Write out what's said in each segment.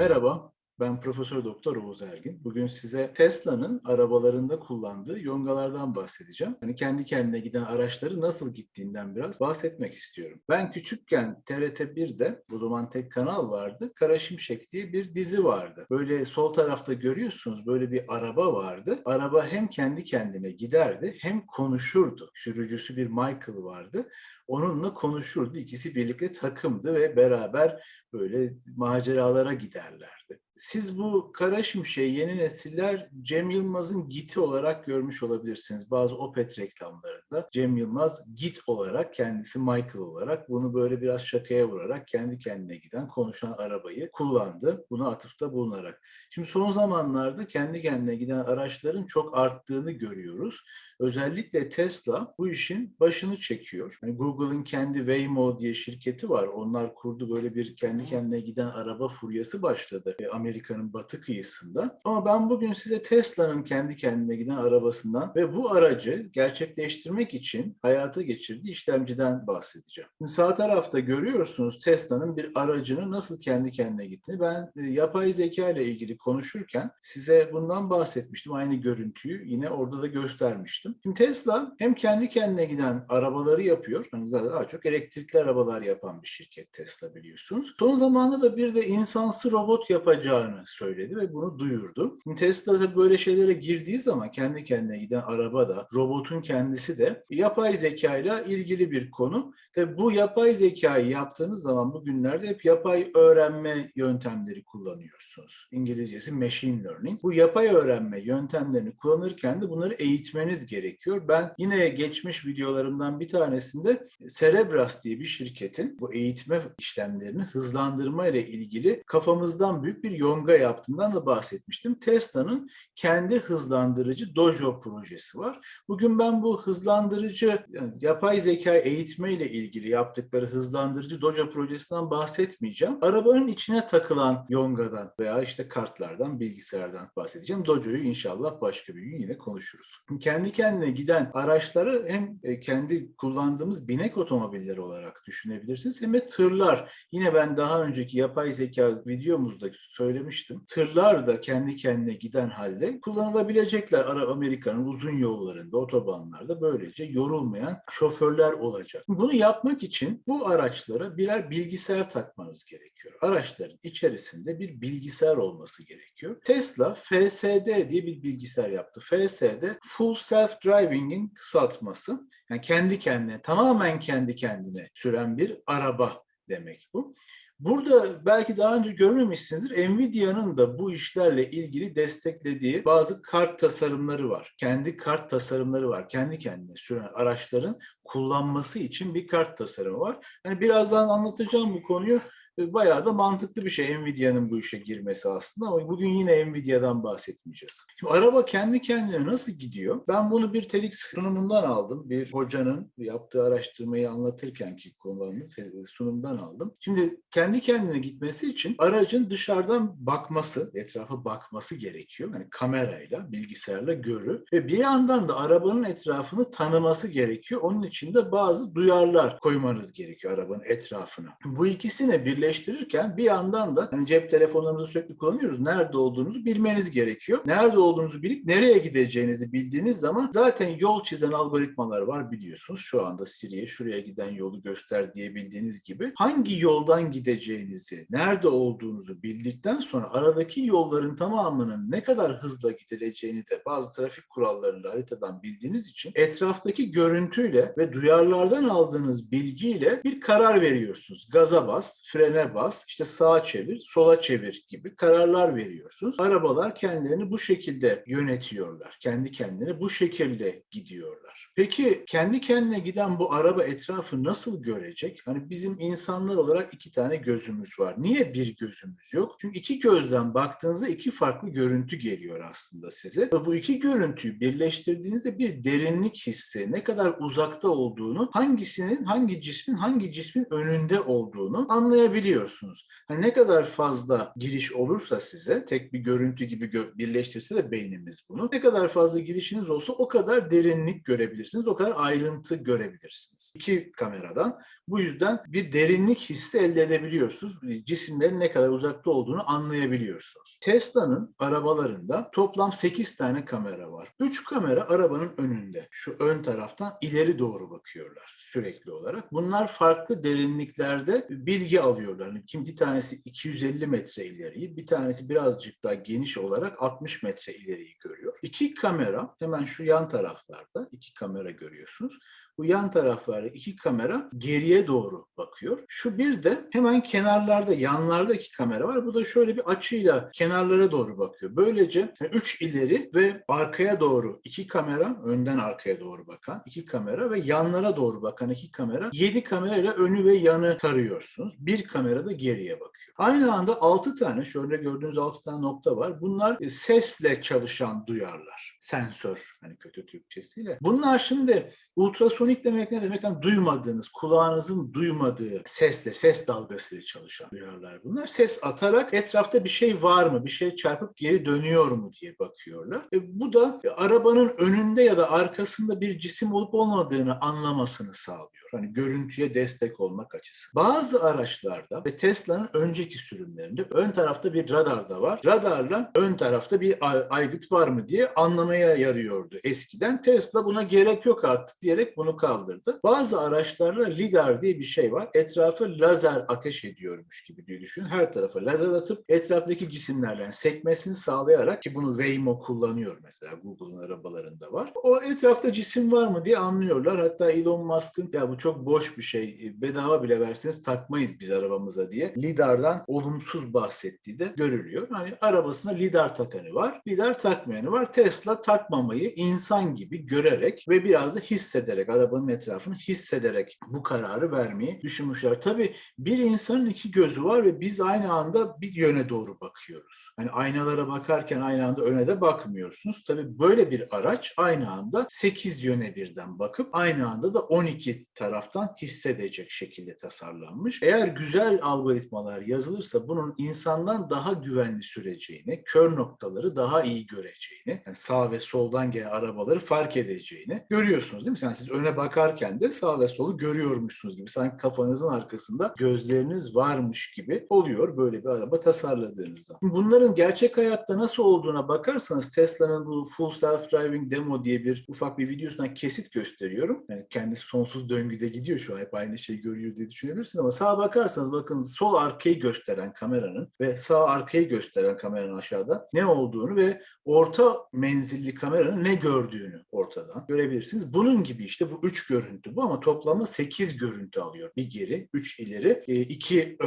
Merhaba, ben Profesör Doktor Oğuz Ergin. Bugün size Tesla'nın arabalarında kullandığı yongalardan bahsedeceğim. Hani kendi kendine giden araçları nasıl gittiğinden biraz bahsetmek istiyorum. Ben küçükken TRT1'de, o zaman tek kanal vardı, Kara Şimşek diye bir dizi vardı. Böyle sol tarafta görüyorsunuz böyle bir araba vardı. Araba hem kendi kendine giderdi hem konuşurdu. Sürücüsü bir Michael vardı. Onunla konuşurdu. İkisi birlikte takımdı ve beraber böyle maceralara giderlerdi. Siz bu Kara Şimşek'i yeni nesiller Cem Yılmaz'ın Git'i olarak görmüş olabilirsiniz. Bazı Opet reklamlarında Cem Yılmaz Git olarak, kendisi Michael olarak bunu böyle biraz şakaya vurarak kendi kendine giden, konuşan arabayı kullandı. Buna atıfta bulunarak. Şimdi son zamanlarda kendi kendine giden araçların çok arttığını görüyoruz. Özellikle Tesla bu işin başını çekiyor. Yani Google'ın kendi Waymo diye şirketi var. Onlar kurdu, böyle bir kendi kendine giden araba furyası başladı Amerika'nın batı kıyısında. Ama ben bugün size Tesla'nın kendi kendine giden arabasından ve bu aracı gerçekleştirmek için hayata geçirdiği işlemciden bahsedeceğim. Şimdi sağ tarafta görüyorsunuz Tesla'nın bir aracının nasıl kendi kendine gittiğini. Ben yapay zeka ile ilgili konuşurken size bundan bahsetmiştim. Aynı görüntüyü yine orada da göstermiştim. Şimdi Tesla hem kendi kendine giden arabaları yapıyor. Hani zaten daha çok elektrikli arabalar yapan bir şirket Tesla, biliyorsunuz. Son zamanlarda da bir de insansız robot yapacağını söyledi ve bunu duyurdu. Şimdi Tesla da böyle şeylere girdiği zaman kendi kendine giden araba da, robotun kendisi de yapay zeka ile ilgili bir konu. Tabii bu yapay zekayı yaptığınız zaman bugünlerde hep yapay öğrenme yöntemleri kullanıyorsunuz. İngilizcesi machine learning. Bu yapay öğrenme yöntemlerini kullanırken de bunları eğitmeniz gerekiyor. Ben yine geçmiş videolarımdan bir tanesinde Cerebras diye bir şirketin bu eğitme işlemlerini hızlandırma ile ilgili kafamızdan büyük bir yonga yaptığından da bahsetmiştim. Tesla'nın kendi hızlandırıcı Dojo projesi var. Bugün ben bu hızlandırıcı, yani yapay zeka eğitme ile ilgili yaptıkları hızlandırıcı Dojo projesinden bahsetmeyeceğim. Arabanın içine takılan yongadan veya işte kartlardan, bilgisayardan bahsedeceğim. Dojo'yu inşallah başka bir gün yine konuşuruz. Kendi kendine giden araçları hem kendi kullandığımız binek otomobilleri olarak düşünebilirsiniz, hem de tırlar. Yine ben daha önceki yapay zeka videomuzda söylemiştim. Tırlar da kendi kendine giden halde kullanılabilecekler. Amerika'nın uzun yollarında, otobanlarda böylece yorulmayan şoförler olacak. Bunu yapmak için bu araçlara birer bilgisayar takmanız gerekiyor. Araçların içerisinde bir bilgisayar olması gerekiyor. Tesla FSD diye bir bilgisayar yaptı. FSD Full Self Driving'in kısaltması. Yani kendi kendine, tamamen kendi kendine süren bir araba demek bu. Burada belki daha önce görmemişsinizdir. Nvidia'nın da bu işlerle ilgili desteklediği bazı kart tasarımları var. Kendi kart tasarımları var. Kendi kendine süren araçların kullanması için bir kart tasarımı var. Yani birazdan anlatacağım bu konuyu. Bayağı da mantıklı bir şey Nvidia'nın bu işe girmesi aslında, ama bugün yine Nvidia'dan bahsetmeyeceğiz. Şimdi araba kendi kendine nasıl gidiyor? Ben bunu bir TEDx sunumundan aldım. Bir hocanın yaptığı araştırmayı anlatırken ki kullandığı sunumdan aldım. Şimdi kendi kendine gitmesi için aracın dışarıdan bakması, etrafa bakması gerekiyor. Yani kamerayla, bilgisayarla görü ve bir yandan da arabanın etrafını tanıması gerekiyor. Onun için de bazı duyarlar koymanız gerekiyor arabanın etrafına. Bu ikisini birleştirirken bir yandan da hani cep telefonlarımızı sürekli kullanıyoruz. Nerede olduğunuzu bilmeniz gerekiyor. Nerede olduğunuzu bilip nereye gideceğinizi bildiğiniz zaman zaten yol çizen algoritmalar var, biliyorsunuz. Şu anda Siri'ye şuraya giden yolu göster diyebildiğiniz gibi hangi yoldan gideceğinizi, nerede olduğunuzu bildikten sonra aradaki yolların tamamının ne kadar hızla gidileceğini de bazı trafik kurallarıyla haritadan bildiğiniz için etraftaki görüntüyle ve duyarlardan aldığınız bilgiyle bir karar veriyorsunuz. Gaza bas, frene bas, işte sağa çevir, sola çevir gibi kararlar veriyorsunuz. Arabalar kendilerini bu şekilde yönetiyorlar. Kendi kendine bu şekilde gidiyorlar. Peki kendi kendine giden bu araba etrafı nasıl görecek? Hani bizim insanlar olarak iki tane gözümüz var. Niye bir gözümüz yok? Çünkü iki gözden baktığınızda iki farklı görüntü geliyor aslında size. Ve bu iki görüntüyü birleştirdiğinizde bir derinlik hissi, ne kadar uzakta olduğunu, hangi cismin önünde olduğunu anlayabiliyorsunuz. Hani ne kadar fazla giriş olursa size, tek bir görüntü gibi birleştirse de beynimiz bunu, ne kadar fazla girişiniz olsa o kadar derinlik görebilirsiniz. görebilirsiniz. O kadar ayrıntı görebilirsiniz. İki kameradan bu yüzden bir derinlik hissi elde edebiliyorsunuz. Cisimlerin ne kadar uzakta olduğunu anlayabiliyorsunuz. Tesla'nın arabalarında toplam 8 tane kamera var. 3 kamera arabanın önünde. Şu ön taraftan ileri doğru bakıyorlar sürekli olarak. Bunlar farklı derinliklerde bilgi alıyorlar. Yani bir tanesi 250 metre ileriyi, bir tanesi birazcık daha geniş olarak 60 metre ileriyi görüyor. 2 kamera hemen şu yan taraflarda 2 kamera görüyorsunuz. Bu yan taraflarda 2 kamera geriye doğru bakıyor. Şu bir de hemen kenarlarda, yanlarda 2 kamera var. Bu da şöyle bir açıyla kenarlara doğru bakıyor. Böylece 3 ileri ve arkaya doğru 2 kamera, önden arkaya doğru bakan 2 kamera ve yanlara doğru bakan 2 kamera, 7 kamerayla önü ve yanı tarıyorsunuz. Bir kamera da geriye bakıyor. Aynı anda 6 tane, şöyle gördüğünüz 6 tane nokta var. Bunlar sesle çalışan duyarlar. Sensör, hani kötü Türkçesiyle. Bunlar şimdi ultrasonik demek ne demek? Yani duymadığınız, kulağınızın duymadığı sesle, ses dalgasıyla çalışan duyarlar bunlar. Ses atarak etrafta bir şey var mı, bir şey çarpıp geri dönüyor mu diye bakıyorlar. Bu da arabanın önünde ya da arkasında bir cisim olup olmadığını anlamasını sağlıyor. Hani görüntüye destek olmak açısından. Bazı araçlarda ve Tesla'nın önceki sürümlerinde ön tarafta bir radar da var. Radarla ön tarafta bir aygıt var mı diye anlamaya yarıyordu eskiden. Tesla buna gerek yok artık diyerek bunu kaldırdı. Bazı araçlarda lidar diye bir şey var. Etrafı lazer ateş ediyormuş gibi diye düşünün. Her tarafa lazer atıp etraftaki cisimlerden sekmesini sağlayarak, ki bunu Waymo kullanıyor mesela, Google'ın arabalarında var. O etrafta cisim var mı diye anlıyorlar. Hatta Elon Musk'ın ya bu çok boş bir şey, bedava bile verseniz takmayız biz arabamıza diye lidardan olumsuz bahsettiği de görülüyor. Yani arabasına lidar takanı var, lidar takmayanı var. Tesla takmamayı insan gibi görerek ve biraz da hissederek, arabanın etrafını hissederek bu kararı vermeyi düşünmüşler. Tabii bir insanın iki gözü var ve biz aynı anda bir yöne doğru bakıyoruz. Hani aynalara bakarken aynı anda öne de bakmıyorsunuz. Tabii böyle bir araç aynı anda 8 yöne birden bakıp aynı anda da 12 taraftan hissedecek şekilde tasarlanmış. Eğer güzel algoritmalar yazılırsa bunun insandan daha güvenli süreceğini, kör noktaları daha iyi göreceğini, yani sağ ve soldan gelen arabaları fark edeceğini görüyorsunuz değil mi? Yani siz öne bakarken de sağ ve solu görüyormuşsunuz gibi. Sanki kafanızın arkasında gözleriniz varmış gibi oluyor böyle bir araba tasarladığınızda. Bunların gerçek hayatta nasıl olduğuna bakarsanız Tesla'nın bu Full Self-Driving Demo diye bir ufak bir videosundan kesit gösteriyorum. Yani kendisi sonsuz döngüde gidiyor şu an, hep aynı şeyi görüyor diye düşünebilirsiniz ama sağa bakarsanız bakın, sol arkayı gösteren kameranın ve sağ arkayı gösteren kameranın aşağıda ne olduğunu ve orta menzilli kameranın ne gördüğünü ortadan görebilirsiniz. Bunun gibi işte bu 3 görüntü bu ama toplamda 8 görüntü alıyor. Bir geri, 3 ileri, 2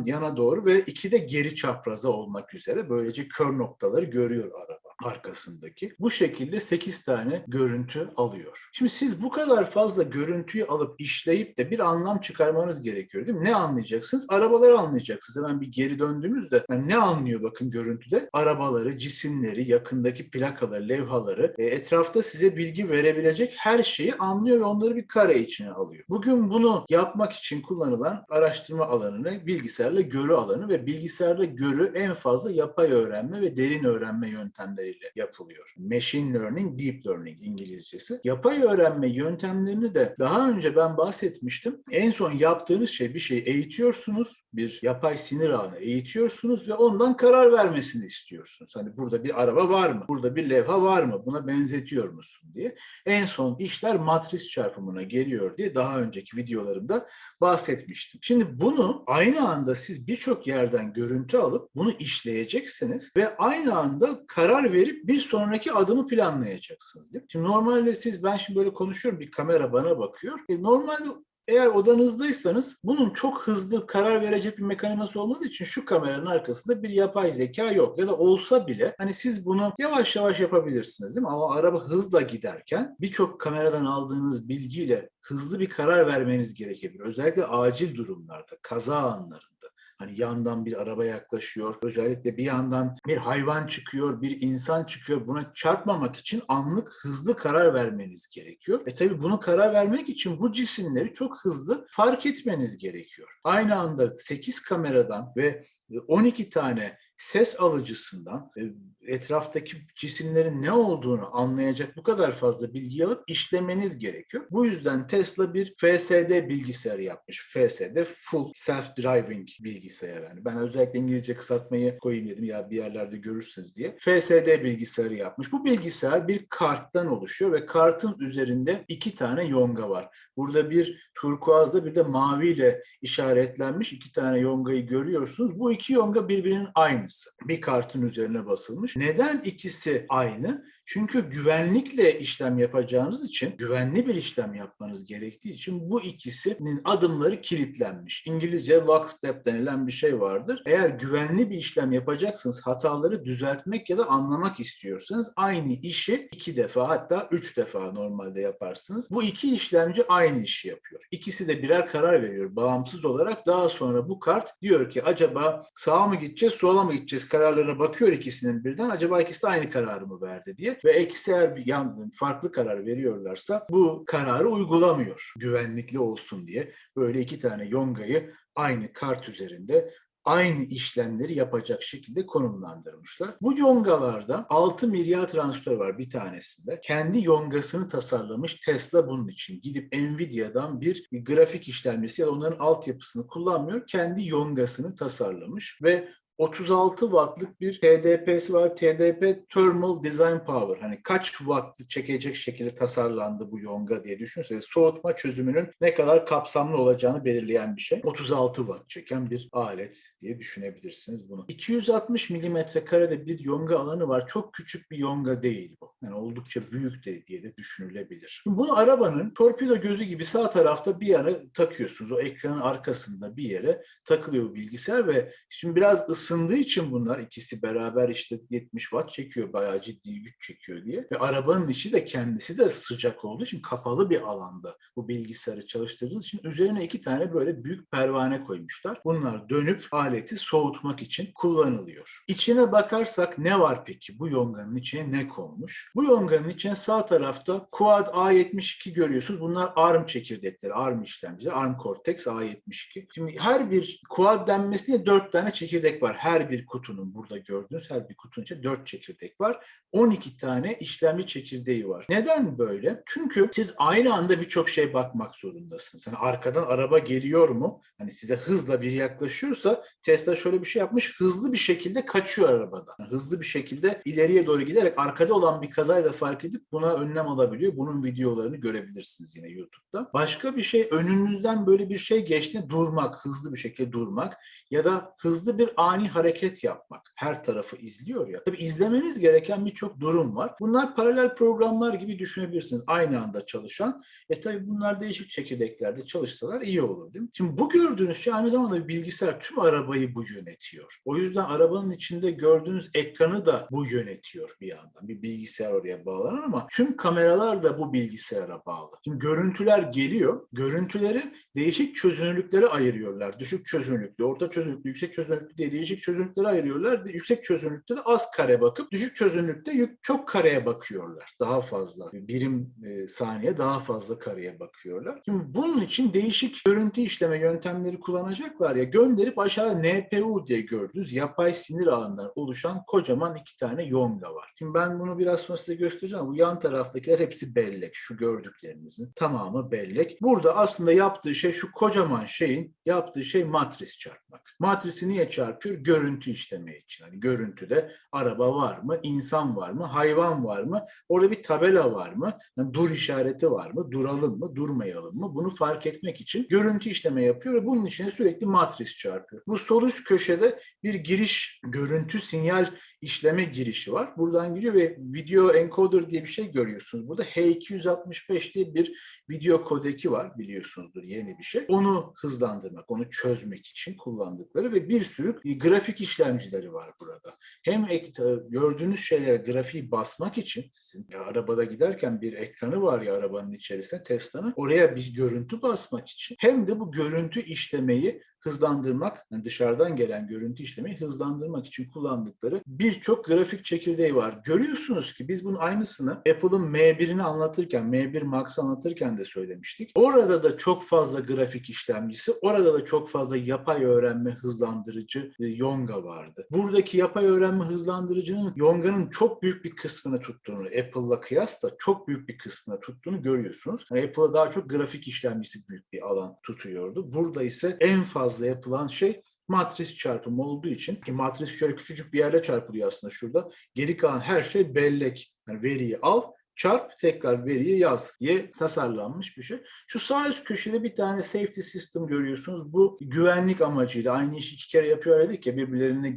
yana doğru ve 2 de geri çapraza olmak üzere. Böylece kör noktaları görüyor araba arkasındaki. Bu şekilde 8 tane görüntü alıyor. Şimdi siz bu kadar fazla görüntüyü alıp işleyip de bir anlam çıkarmanız gerekiyor değil mi? Ne anlayacaksınız? Arabaları anlayacaksınız. Hemen bir geri döndüğümüzde yani ne anlıyor bakın görüntüde? Arabaları, cisimleri, yakındaki plakaları, levhaları, etrafta size bilgi verebilecek her şeyi anlıyor ve onları bir kare içine alıyor. Bugün bunu yapmak için kullanılan araştırma alanı bilgisayarla görü alanı ve bilgisayarla görü en fazla yapay öğrenme ve derin öğrenme yöntemleriyle yapılıyor. Machine Learning, Deep Learning İngilizcesi. Yapay öğrenme yöntemlerini de daha önce ben bahsetmiştim. En son yaptığınız şey, bir şeyi eğitiyorsunuz, bir yapay sinir ağını eğitiyorsunuz ve ondan karar vermesini istiyorsunuz. Hani burada bir araba var mı? Burada bir levha var mı? Buna benzetiyor musun diye. En son işler matris çarpımına geliyor diye daha önceki videolarımda bahsetmiştim. Şimdi bunu aynı anda siz birçok yerden görüntü alıp bunu işleyeceksiniz ve aynı anda karar verip bir sonraki adımı planlayacaksınız. Değil mi? Şimdi normalde ben şimdi böyle konuşuyorum, bir kamera bana bakıyor. Normalde eğer odanızdaysanız bunun çok hızlı karar verecek bir mekanizması olmadığı için şu kameranın arkasında bir yapay zeka yok. Ya da olsa bile hani siz bunu yavaş yavaş yapabilirsiniz değil mi? Ama araba hızla giderken birçok kameradan aldığınız bilgiyle hızlı bir karar vermeniz gerekebilir. Özellikle acil durumlarda, kaza anlarında. Hani yandan bir araba yaklaşıyor, özellikle bir yandan bir hayvan çıkıyor, bir insan çıkıyor. Buna çarpmamak için anlık hızlı karar vermeniz gerekiyor. Tabii bunu karar vermek için bu cisimleri çok hızlı fark etmeniz gerekiyor. Aynı anda 8 kameradan ve 12 tane ses alıcısından etraftaki cisimlerin ne olduğunu anlayacak bu kadar fazla bilgi alıp işlemeniz gerekiyor. Bu yüzden Tesla bir FSD bilgisayarı yapmış. FSD Full Self-Driving bilgisayarı. Yani ben özellikle İngilizce kısaltmayı koyayım dedim ya bir yerlerde görürsünüz diye. FSD bilgisayarı yapmış. Bu bilgisayar bir karttan oluşuyor ve kartın üzerinde 2 tane yonga var. Burada bir turkuazla bir de maviyle işaretlenmiş 2 tane yongayı görüyorsunuz. Bu 2 yonga birbirinin aynısı. Bir kartın üzerine basılmış. Neden ikisi aynı? Çünkü güvenlikle işlem yapacağınız için, güvenli bir işlem yapmanız gerektiği için bu ikisinin adımları kilitlenmiş. İngilizce lockstep denilen bir şey vardır. Eğer güvenli bir işlem yapacaksınız, hataları düzeltmek ya da anlamak istiyorsanız aynı işi 2 defa hatta 3 defa normalde yaparsınız. Bu 2 işlemci aynı işi yapıyor. İkisi de birer karar veriyor bağımsız olarak. Daha sonra bu kart diyor ki acaba sağa mı gideceğiz, sola mı gideceğiz kararlarına bakıyor ikisinin birden. Acaba ikisi de aynı kararı mı verdi diye. Ve ikisi eğer bir farklı karar veriyorlarsa bu kararı uygulamıyor. Güvenlikli olsun diye. Böyle 2 tane yongayı aynı kart üzerinde aynı işlemleri yapacak şekilde konumlandırmışlar. Bu yongalarda 6 milyar transistör var bir tanesinde. Kendi yongasını tasarlamış Tesla bunun için. Gidip Nvidia'dan bir grafik işlemcisi ya da onların altyapısını kullanmıyor. Kendi yongasını tasarlamış ve 36 wattlık bir TDP'si var. TDP Thermal Design Power. Hani kaç wattı çekecek şekilde tasarlandı bu yonga diye düşünürseniz soğutma çözümünün ne kadar kapsamlı olacağını belirleyen bir şey. 36 watt çeken bir alet diye düşünebilirsiniz bunu. 260 milimetre karede bir yonga alanı var. Çok küçük bir yonga değil bu. Yani oldukça büyük de diye de düşünülebilir. Şimdi bunu arabanın torpido gözü gibi sağ tarafta bir yere takıyorsunuz. O ekranın arkasında bir yere takılıyor bilgisayar ve şimdi biraz ısındığı için bunlar ikisi beraber işte 70 watt çekiyor. Bayağı ciddi güç çekiyor diye. Ve arabanın içi de kendisi de sıcak olduğu için kapalı bir alanda bu bilgisayarı çalıştırdığınız için üzerine 2 tane böyle büyük pervane koymuşlar. Bunlar dönüp aleti soğutmak için kullanılıyor. İçine bakarsak ne var peki? Bu yonganın içine ne konmuş? Bu yonganın içine sağ tarafta Quad A72 görüyorsunuz. Bunlar ARM çekirdekleri, ARM işlemcileri. ARM Cortex A72. Şimdi her bir Quad denmesine 4 tane çekirdek var. Her bir kutunun burada gördüğünüz her bir kutunun içinde 4 çekirdek var. 12 tane işlemci çekirdeği var. Neden böyle? Çünkü siz aynı anda birçok şey bakmak zorundasınız. Yani arkadan araba geliyor mu? Hani size hızla biri yaklaşıyorsa Tesla şöyle bir şey yapmış. Hızlı bir şekilde kaçıyor arabadan. Yani hızlı bir şekilde ileriye doğru giderek arkada olan bir kazayı da fark edip buna önlem alabiliyor. Bunun videolarını görebilirsiniz yine YouTube'da. Başka bir şey önünüzden böyle bir şey geçti durmak, hızlı bir şekilde durmak ya da hızlı bir ani hareket yapmak. Her tarafı izliyor ya. Tabii izlemeniz gereken birçok durum var. Bunlar paralel programlar gibi düşünebilirsiniz. Aynı anda çalışan. Tabii bunlar değişik çekirdeklerde çalışsalar iyi olur değil mi? Şimdi bu gördüğünüz şey aynı zamanda bir bilgisayar. Tüm arabayı bu yönetiyor. O yüzden arabanın içinde gördüğünüz ekranı da bu yönetiyor bir yandan. Bir bilgisayar oraya bağlanan ama tüm kameralar da bu bilgisayara bağlı. Şimdi görüntüler geliyor. Görüntüleri değişik çözünürlüklere ayırıyorlar. Düşük çözünürlüklü, orta çözünürlüklü, yüksek çözünürlüklü diye değişik çözünürlüklere ayırıyorlar. Yüksek çözünürlükte de az kare bakıp düşük çözünürlükte çok kareye bakıyorlar. Daha fazla birim saniye daha fazla kareye bakıyorlar. Şimdi bunun için değişik görüntü işleme yöntemleri kullanacaklar ya gönderip aşağıda NPU diye gördüğünüz yapay sinir ağından oluşan kocaman 2 tane yonga var. Şimdi ben bunu biraz sonra size göstereceğim. Bu yan taraftakiler hepsi bellek. Şu gördüklerinizin tamamı bellek. Burada aslında yaptığı şey şu kocaman şeyin yaptığı şey matris çarpmak. Matrisi niye çarpıyor? Görüntü işleme için. Hani görüntüde araba var mı? İnsan var mı? Hayvan var mı? Orada bir tabela var mı? Yani dur işareti var mı? Duralım mı? Durmayalım mı? Bunu fark etmek için görüntü işleme yapıyor ve bunun içine sürekli matris çarpıyor. Bu sol üst köşede bir giriş, görüntü sinyal işleme girişi var. Buradan giriyor ve video encoder diye bir şey görüyorsunuz. Burada H265 diye bir video kodeki var biliyorsunuzdur yeni bir şey. Onu hızlandırmak, onu çözmek için kullandıkları ve bir sürü grafik işlemcileri var burada. Hem gördüğünüz şeylere grafiği basmak için sizin arabada giderken bir ekranı var ya arabanın içerisinde Tesla'nın oraya bir görüntü basmak için hem de bu görüntü işlemeyi hızlandırmak, yani dışarıdan gelen görüntü işlemeyi hızlandırmak için kullandıkları birçok grafik çekirdeği var. Görüyorsunuz ki biz bunun aynısını Apple'ın M1'ini anlatırken, M1 Max'ı anlatırken de söylemiştik. Orada da çok fazla grafik işlemcisi, orada da çok fazla yapay öğrenme hızlandırıcı Yonga vardı. Buradaki yapay öğrenme hızlandırıcının Yonga'nın çok büyük bir kısmını tuttuğunu, Apple'la kıyasla çok büyük bir kısmını tuttuğunu görüyorsunuz. Yani Apple'a daha çok grafik işlemcisi büyük bir alan tutuyordu. Burada ise en fazla yapılan şey matris çarpımı olduğu için, ki matris şöyle küçücük bir yerle çarpılıyor aslında şurada. Geri kalan her şey bellek. Yani veriyi al, çarp, tekrar veriyi yaz diye tasarlanmış bir şey. Şu sağ üst köşede bir tane safety system görüyorsunuz. Bu güvenlik amacıyla aynı işi 2 kere yapıyor dedik ya, birbirlerine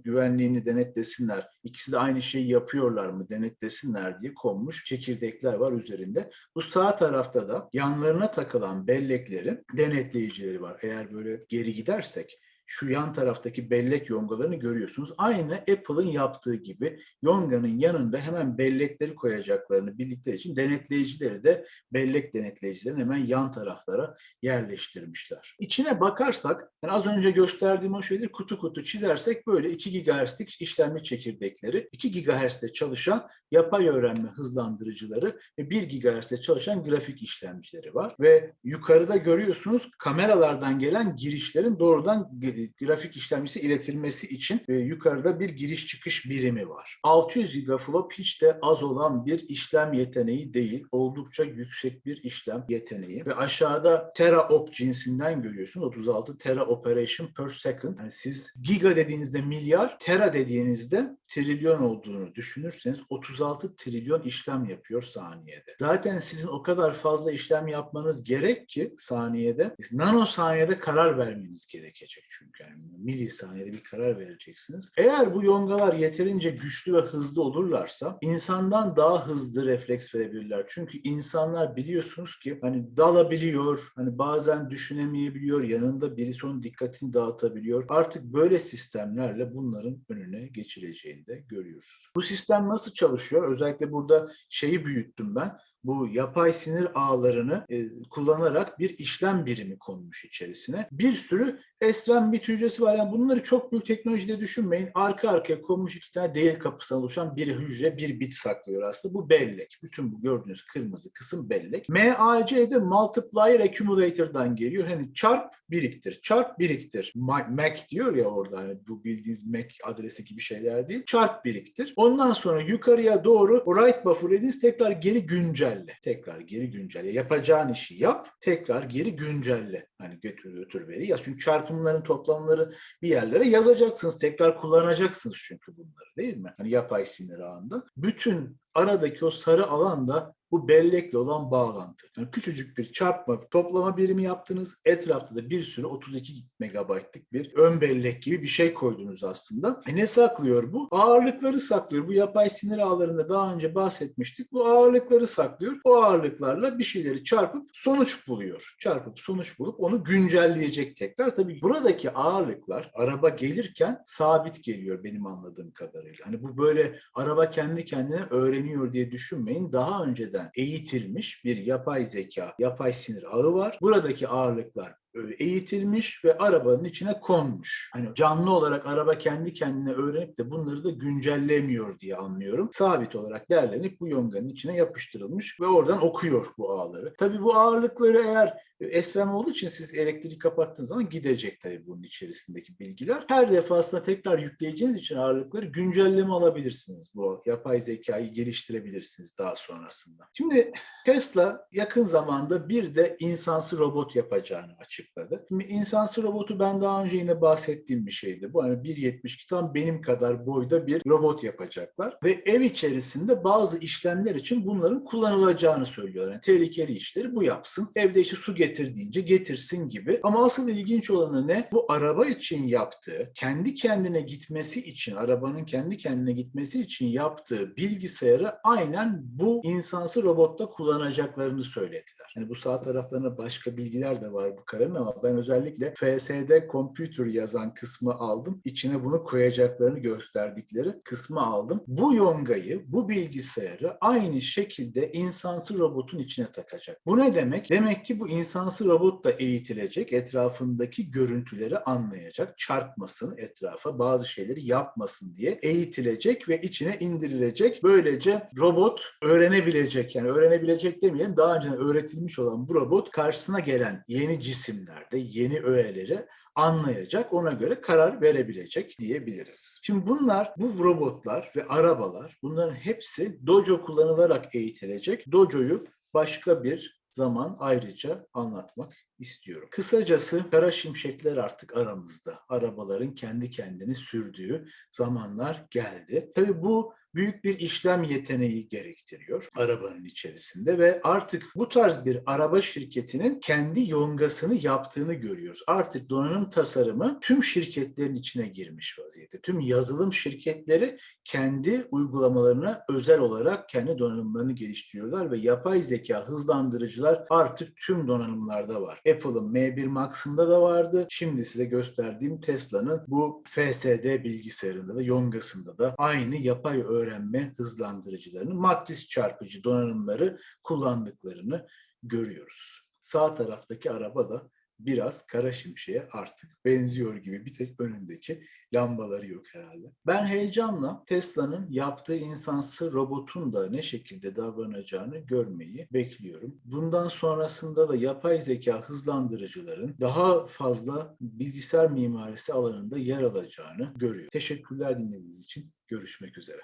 güvenliğini denetlesinler. İkisi de aynı şeyi yapıyorlar mı denetlesinler diye konmuş çekirdekler var üzerinde. Bu sağ tarafta da yanlarına takılan belleklerin denetleyicileri var. Eğer böyle geri gidersek şu yan taraftaki bellek yongalarını görüyorsunuz. Aynı Apple'ın yaptığı gibi yonganın yanında hemen bellekleri koyacaklarını bildikleri için denetleyicileri de bellek denetleyicilerini hemen yan taraflara yerleştirmişler. İçine bakarsak, yani az önce gösterdiğim o şeyleri kutu kutu çizersek böyle 2 GHz'lik işlemci çekirdekleri, 2 GHz'de çalışan yapay öğrenme hızlandırıcıları ve 1 GHz'de çalışan grafik işlemcileri var. Ve yukarıda görüyorsunuz kameralardan gelen girişlerin doğrudan grafik işlemcisi iletilmesi için yukarıda bir giriş çıkış birimi var. 600 gigaflop hiç de az olan bir işlem yeteneği değil. Oldukça yüksek bir işlem yeteneği. Ve aşağıda teraop cinsinden görüyorsunuz. 36 tera operation per second. Yani siz giga dediğinizde milyar, tera dediğinizde trilyon olduğunu düşünürseniz 36 trilyon işlem yapıyor saniyede. Zaten sizin o kadar fazla işlem yapmanız gerek ki saniyede, nanosaniyede karar vermeniz gerekecek çünkü. Yani milisaniyede bir karar vereceksiniz. Eğer bu yongalar yeterince güçlü ve hızlı olurlarsa insandan daha hızlı refleks verebilirler. Çünkü insanlar biliyorsunuz ki hani dalabiliyor, hani bazen düşünemeyebiliyor, yanında birisi onun dikkatini dağıtabiliyor. Artık böyle sistemlerle bunların önüne geçileceğini de görüyoruz. Bu sistem nasıl çalışıyor? Özellikle burada şeyi büyüttüm ben. Bu yapay sinir ağlarını kullanarak bir işlem birimi konmuş içerisine. Bir sürü esrem bit hücresi var. Yani bunları çok büyük teknolojide düşünmeyin. Arka arkaya konmuş 2 tane değil kapısından oluşan bir hücre, bir bit saklıyor aslında. Bu bellek. Bütün bu gördüğünüz kırmızı kısım bellek. MAC'de multiplier accumulator'dan geliyor. Hani çarp biriktir, çarp biriktir. MAC diyor ya orada, hani bu bildiğiniz MAC adresi gibi şeyler değil. Çarp biriktir. Ondan sonra yukarıya doğru o write buffer dediğiniz tekrar geri güncelle. Tekrar geri güncelle. Yapacağın işi yap, tekrar geri güncelle. Hani götür veri yaz. Çünkü çarpımların toplamları bir yerlere yazacaksınız. Tekrar kullanacaksınız çünkü bunları, değil mi? Hani yapay sinir ağında. Bütün aradaki o sarı alanda bu bellekle olan bağlantı. Yani küçücük bir çarpma, toplama birimi yaptınız. Etrafta da bir sürü 32 megabaytlık bir ön bellek gibi bir şey koydunuz aslında. Ne saklıyor bu? Ağırlıkları saklıyor. Bu yapay sinir ağlarında daha önce bahsetmiştik. Bu ağırlıkları saklıyor. O ağırlıklarla bir şeyleri çarpıp sonuç buluyor. Çarpıp sonuç bulup onu güncelleyecek tekrar. Tabii buradaki ağırlıklar araba gelirken sabit geliyor benim anladığım kadarıyla. Hani bu böyle araba kendi kendine öğreniyor diye düşünmeyin. Daha önceden eğitilmiş bir yapay zeka, yapay sinir ağı var. Buradaki ağırlıklar eğitilmiş ve arabanın içine konmuş. Hani canlı olarak araba kendi kendine öğrenip de bunları da güncellemiyor diye anlıyorum. Sabit olarak derlenip bu yonganın içine yapıştırılmış ve oradan okuyor bu ağları. Tabii bu ağırlıkları eğer esrem olduğu için siz elektriği kapattığınız zaman gidecek tabii bunun içerisindeki bilgiler. Her defasında tekrar yükleyeceğiniz için ağırlıkları güncelleme alabilirsiniz. Bu yapay zekayı geliştirebilirsiniz daha sonrasında. Şimdi Tesla yakın zamanda bir de insansı robot yapacağını açıkladı. Şimdi insansı robotu ben daha önce yine bahsettiğim bir şeydi. Bu hani 1.72 tam benim kadar boyda bir robot yapacaklar ve ev içerisinde bazı işlemler için bunların kullanılacağını söylüyorlar. Yani tehlikeli işleri bu yapsın. Evde işte su getir deyince getirsin gibi. Ama asıl ilginç olanı ne? Bu araba için yaptığı, kendi kendine gitmesi için, arabanın kendi kendine gitmesi için yaptığı bilgisayarı aynen bu insansı robotta kullanacaklarını söylediler. Yani bu sağ taraflarında başka bilgiler de var bu karenin gördüklerini ama ben özellikle FSD Computer yazan kısmı aldım. İçine bunu koyacaklarını gösterdikleri kısmı aldım. Bu yongayı, bu bilgisayarı aynı şekilde insansı robotun içine takacak. Bu ne demek? Demek ki bu insansı robot da eğitilecek, etrafındaki görüntüleri anlayacak, çarpmasın etrafa, bazı şeyleri yapmasın diye eğitilecek ve içine indirilecek. Böylece robot öğrenebilecek, yani öğrenebilecek demeyelim, daha önce öğretilmiş olan bu robot karşısına gelen yeni cisimlerde, yeni öğeleri anlayacak, ona göre karar verebilecek diyebiliriz. Şimdi bunlar, bu robotlar ve arabalar, bunların hepsi Dojo kullanılarak eğitilecek. Dojo'yu başka bir zaman ayrıca anlatmak istiyorum. Kısacası kara şimşekler artık aramızda. Arabaların kendi kendini sürdüğü zamanlar geldi. Tabii bu büyük bir işlem yeteneği gerektiriyor arabanın içerisinde ve artık bu tarz bir araba şirketinin kendi yongasını yaptığını görüyoruz. Artık donanım tasarımı tüm şirketlerin içine girmiş vaziyette. Tüm yazılım şirketleri kendi uygulamalarına özel olarak kendi donanımlarını geliştiriyorlar ve yapay zeka hızlandırıcılar artık tüm donanımlarda var. Apple'ın M1 Max'ında da vardı. Şimdi size gösterdiğim Tesla'nın bu FSD bilgisayarında da yongasında da aynı yapay öğrenme hızlandırıcılarını, matris çarpıcı donanımları kullandıklarını görüyoruz. Sağ taraftaki araba da biraz kara şimşeğe artık benziyor gibi, bir tek önündeki lambaları yok herhalde. Ben heyecanla Tesla'nın yaptığı insansı robotun da ne şekilde davranacağını görmeyi bekliyorum. Bundan sonrasında da yapay zeka hızlandırıcıların daha fazla bilgisayar mimarisi alanında yer alacağını görüyorum. Teşekkürler dinlediğiniz için. Görüşmek üzere.